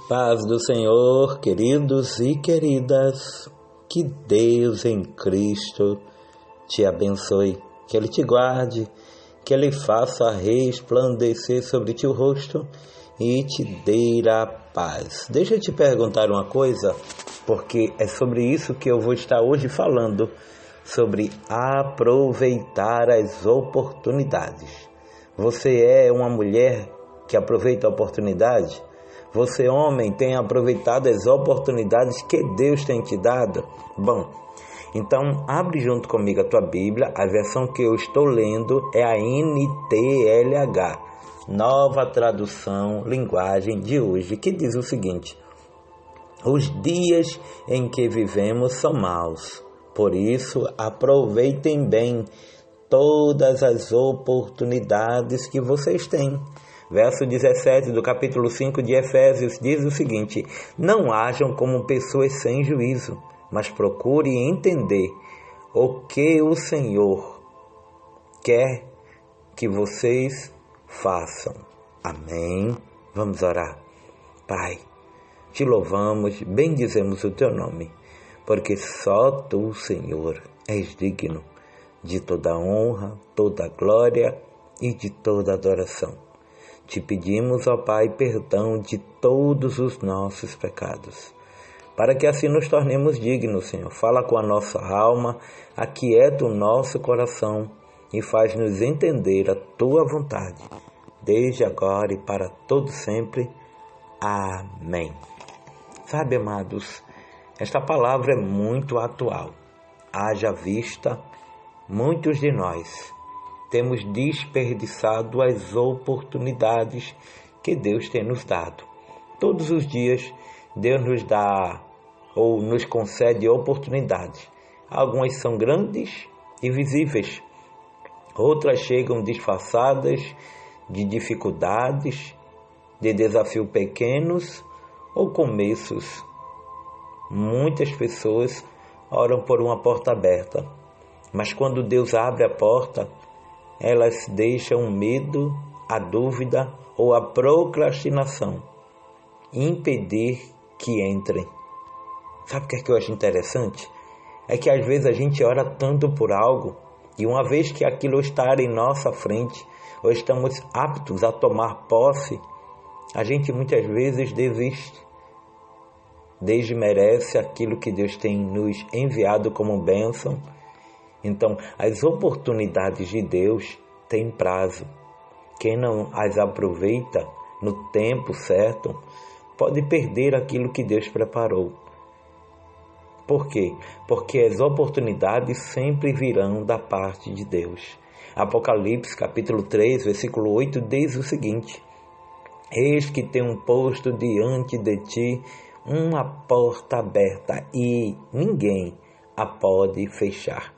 Paz do Senhor, queridos e queridas, que Deus em Cristo te abençoe, que Ele te guarde, que Ele faça resplandecer sobre ti o rosto e te dê a paz. Deixa eu te perguntar uma coisa, porque é sobre isso que eu vou estar hoje falando, sobre aproveitar as oportunidades. Você é uma mulher que aproveita a oportunidade? Você, homem, tem aproveitado as oportunidades que Deus tem te dado? Bom, então abre junto comigo a tua Bíblia. A versão que eu estou lendo é a NTLH, Nova Tradução Linguagem de hoje, que diz o seguinte: os dias em que vivemos são maus, por isso aproveitem bem todas as oportunidades que vocês têm. Verso 17 do capítulo 5 de Efésios diz o seguinte: não hajam como pessoas sem juízo, mas procurem entender o que o Senhor quer que vocês façam. Amém? Vamos orar. Pai, te louvamos, bendizemos o teu nome, porque só tu, Senhor, és digno de toda honra, toda glória e de toda adoração. Te pedimos, ó Pai, perdão de todos os nossos pecados, para que assim nos tornemos dignos, Senhor. Fala com a nossa alma, aquieta o nosso coração e faz-nos entender a Tua vontade, desde agora e para todo sempre. Amém. Sabe, amados, esta palavra é muito atual. Haja vista, muitos de nós temos desperdiçado as oportunidades que Deus tem nos dado. Todos os dias, Deus nos dá ou nos concede oportunidades. Algumas são grandes e visíveis, outras chegam disfarçadas de dificuldades, de desafios pequenos ou começos. Muitas pessoas oram por uma porta aberta, mas quando Deus abre a porta, elas deixam o medo, a dúvida ou a procrastinação impedir que entrem. Sabe o que é que eu acho interessante? É que às vezes a gente ora tanto por algo e uma vez que aquilo está em nossa frente ou estamos aptos a tomar posse, a gente muitas vezes desiste, desmerece aquilo que Deus tem nos enviado como bênção. Então, as oportunidades de Deus têm prazo. Quem não as aproveita no tempo certo pode perder aquilo que Deus preparou. Por quê? Porque as oportunidades sempre virão da parte de Deus. Apocalipse, capítulo 3, versículo 8, diz o seguinte: eis que tenho posto diante de ti uma porta aberta e ninguém a pode fechar.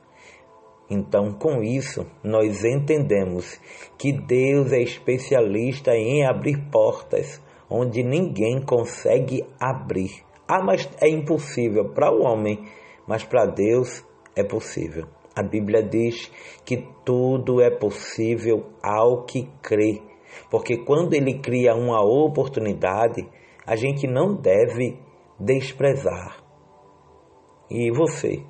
Então, com isso, nós entendemos que Deus é especialista em abrir portas onde ninguém consegue abrir. Mas é impossível para o homem, mas para Deus é possível. A Bíblia diz que tudo é possível ao que crê, porque quando Ele cria uma oportunidade, a gente não deve desprezar. E você?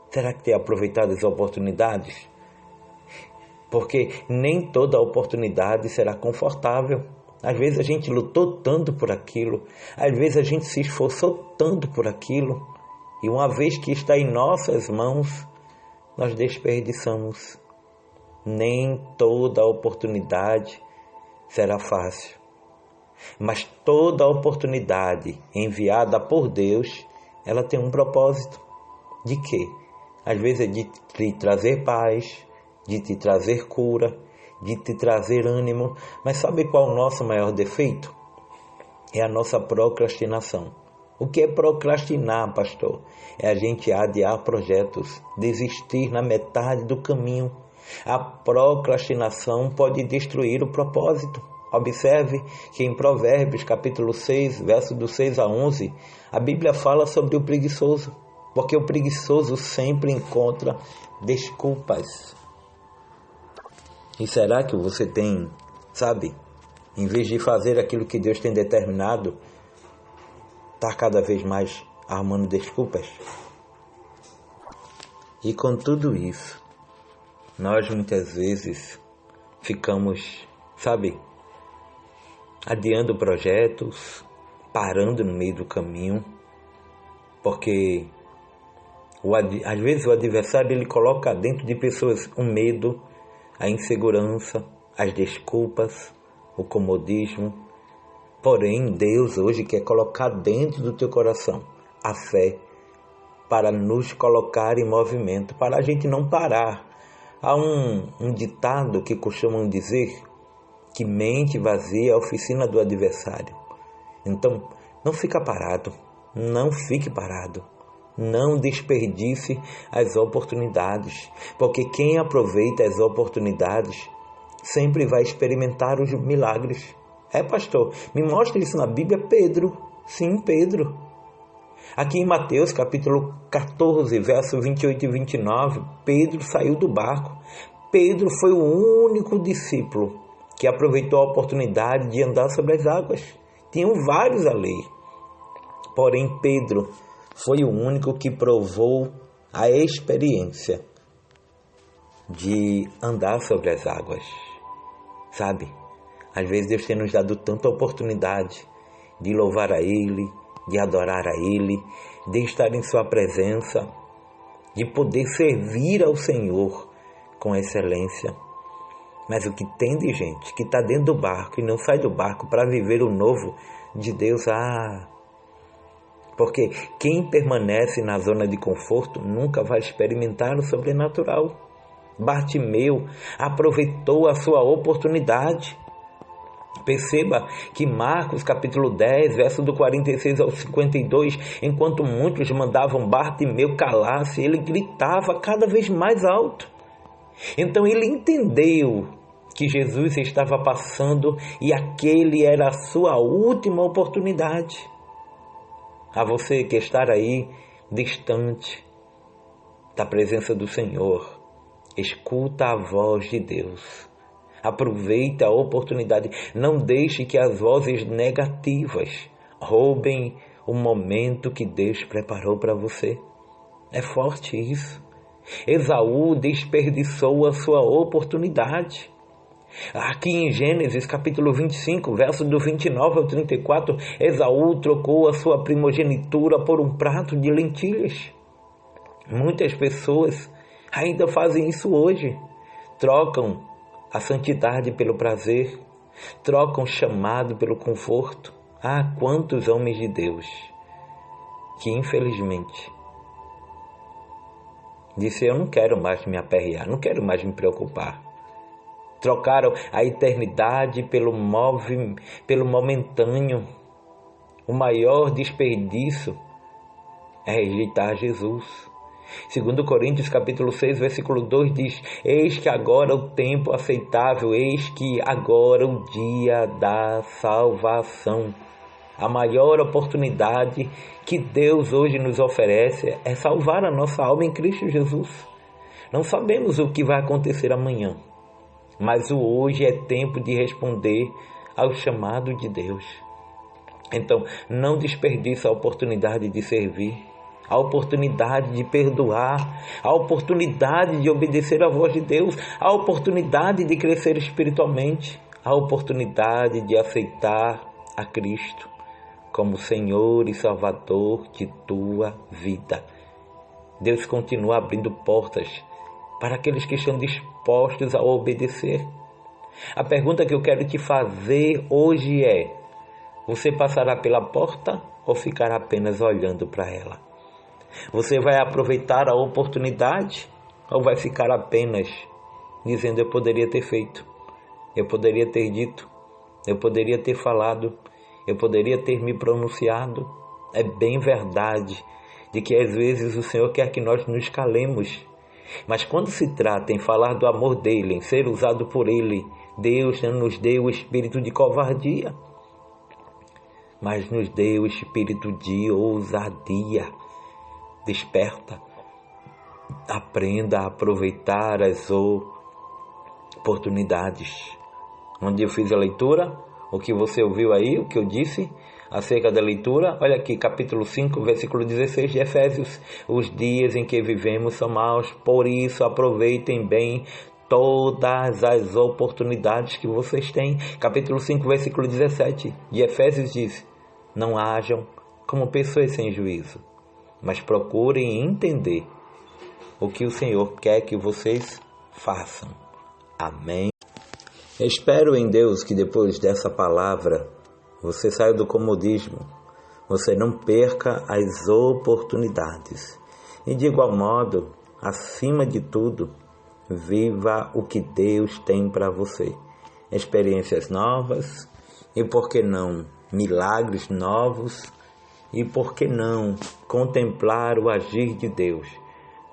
Será que tem aproveitado as oportunidades? Porque nem toda oportunidade será confortável. Às vezes a gente lutou tanto por aquilo, às vezes a gente se esforçou tanto por aquilo, e uma vez que está em nossas mãos, nós desperdiçamos. Nem toda oportunidade será fácil, mas toda oportunidade enviada por Deus, ela tem um propósito. De quê? Às vezes é de te trazer paz, de te trazer cura, de te trazer ânimo. Mas sabe qual é o nosso maior defeito? É a nossa procrastinação. O que é procrastinar, pastor? É a gente adiar projetos, desistir na metade do caminho. A procrastinação pode destruir o propósito. Observe que em Provérbios, capítulo 6, verso do 6 a 11, a Bíblia fala sobre o preguiçoso. Porque o preguiçoso sempre encontra desculpas. E será que você tem, em vez de fazer aquilo que Deus tem determinado, está cada vez mais arrumando desculpas. E com tudo isso, nós muitas vezes ficamos, adiando projetos, parando no meio do caminho, porque às vezes o adversário ele coloca dentro de pessoas o medo, a insegurança, as desculpas, o comodismo. Porém, Deus hoje quer colocar dentro do teu coração a fé para nos colocar em movimento, para a gente não parar. Há um ditado que costumam dizer que mente vazia é a oficina do adversário. Então, não fique parado, não desperdice as oportunidades, porque quem aproveita as oportunidades sempre vai experimentar os milagres. Pastor, me mostra isso na Bíblia. Pedro, sim, Pedro. Aqui em Mateus capítulo 14, verso 28 e 29, Pedro saiu do barco. Pedro foi o único discípulo que aproveitou a oportunidade de andar sobre as águas. Tinham vários ali. Porém, Pedro foi o único que provou a experiência de andar sobre as águas. Às vezes Deus tem nos dado tanta oportunidade de louvar a Ele, de adorar a Ele, de estar em Sua presença, de poder servir ao Senhor com excelência. Mas o que tem de gente que está dentro do barco e não sai do barco para viver o novo de Deus, porque quem permanece na zona de conforto nunca vai experimentar o sobrenatural. Bartimeu aproveitou a sua oportunidade. Perceba que Marcos capítulo 10, verso do 46 ao 52, enquanto muitos mandavam Bartimeu calar-se, ele gritava cada vez mais alto. Então ele entendeu que Jesus estava passando e aquele era a sua última oportunidade. A você que está aí distante da presença do Senhor, escuta a voz de Deus. Aproveite a oportunidade. Não deixe que as vozes negativas roubem o momento que Deus preparou para você. É forte isso. Esaú desperdiçou a sua oportunidade. Aqui em Gênesis capítulo 25, verso do 29 ao 34, Esaú trocou a sua primogenitura por um prato de lentilhas. Muitas pessoas ainda fazem isso hoje. Trocam a santidade pelo prazer, trocam o chamado pelo conforto. Quantos homens de Deus que infelizmente disse: eu não quero mais me aperrear, não quero mais me preocupar. Trocaram a eternidade pelo momentâneo. O maior desperdício é rejeitar Jesus. 2 Coríntios capítulo 6, versículo 2 diz: eis que agora o tempo aceitável, eis que agora o dia da salvação. A maior oportunidade que Deus hoje nos oferece é salvar a nossa alma em Cristo Jesus. Não sabemos o que vai acontecer amanhã, mas o hoje é tempo de responder ao chamado de Deus. Então, não desperdice a oportunidade de servir, a oportunidade de perdoar, a oportunidade de obedecer à voz de Deus, a oportunidade de crescer espiritualmente, a oportunidade de aceitar a Cristo como Senhor e Salvador de tua vida. Deus continua abrindo portas para aqueles que estão dispostos a obedecer. A pergunta que eu quero te fazer hoje é: você passará pela porta ou ficará apenas olhando para ela? Você vai aproveitar a oportunidade ou vai ficar apenas dizendo: eu poderia ter feito, eu poderia ter dito, eu poderia ter falado, eu poderia ter me pronunciado? É bem verdade de que às vezes o Senhor quer que nós nos calemos, mas quando se trata em falar do amor dele, em ser usado por ele, Deus não nos deu o espírito de covardia, mas nos deu o espírito de ousadia. Desperta, aprenda a aproveitar as oportunidades. Onde eu fiz a leitura, o que você ouviu aí, o que eu disse, Acerca da leitura, olha aqui, capítulo 5, versículo 16 de Efésios. Os dias em que vivemos são maus, por isso aproveitem bem todas as oportunidades que vocês têm. Capítulo 5, versículo 17 de Efésios diz: não hajam como pessoas sem juízo, mas procurem entender o que o Senhor quer que vocês façam. Amém. Espero em Deus que depois dessa palavra você saia do comodismo, você não perca as oportunidades. E de igual modo, acima de tudo, viva o que Deus tem para você. Experiências novas e, por que não, milagres novos e, por que não, contemplar o agir de Deus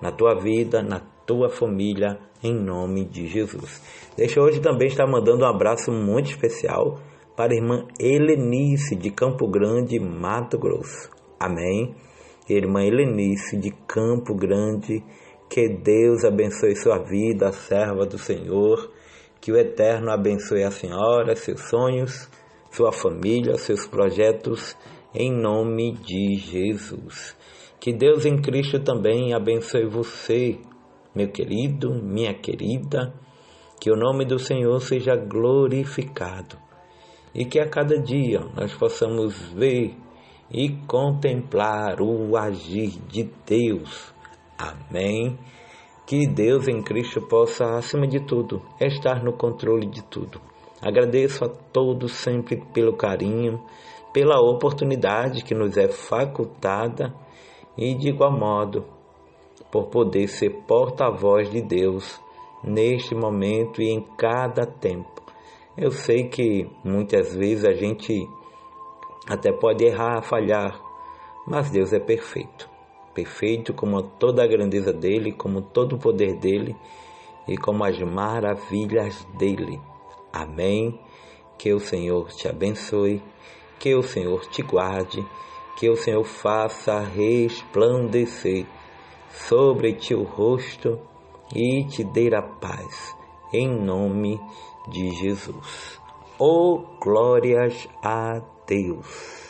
na tua vida, na tua família, em nome de Jesus. Deixa hoje também estar mandando um abraço muito especial para a irmã Helenice de Campo Grande, Mato Grosso. Amém? Irmã Helenice de Campo Grande, que Deus abençoe sua vida, a serva do Senhor, que o Eterno abençoe a senhora, seus sonhos, sua família, seus projetos, em nome de Jesus. Que Deus em Cristo também abençoe você, meu querido, minha querida, que o nome do Senhor seja glorificado e que a cada dia nós possamos ver e contemplar o agir de Deus. Amém? Que Deus em Cristo possa, acima de tudo, estar no controle de tudo. Agradeço a todos sempre pelo carinho, pela oportunidade que nos é facultada e, de igual modo, por poder ser porta-voz de Deus neste momento e em cada tempo. Eu sei que muitas vezes a gente até pode errar, falhar, mas Deus é perfeito. Perfeito como toda a grandeza dele, como todo o poder dele e como as maravilhas dele. Amém? Que o Senhor te abençoe, que o Senhor te guarde, que o Senhor faça resplandecer sobre ti o rosto e te dê a paz, em nome de Jesus. Oh, glórias a Deus!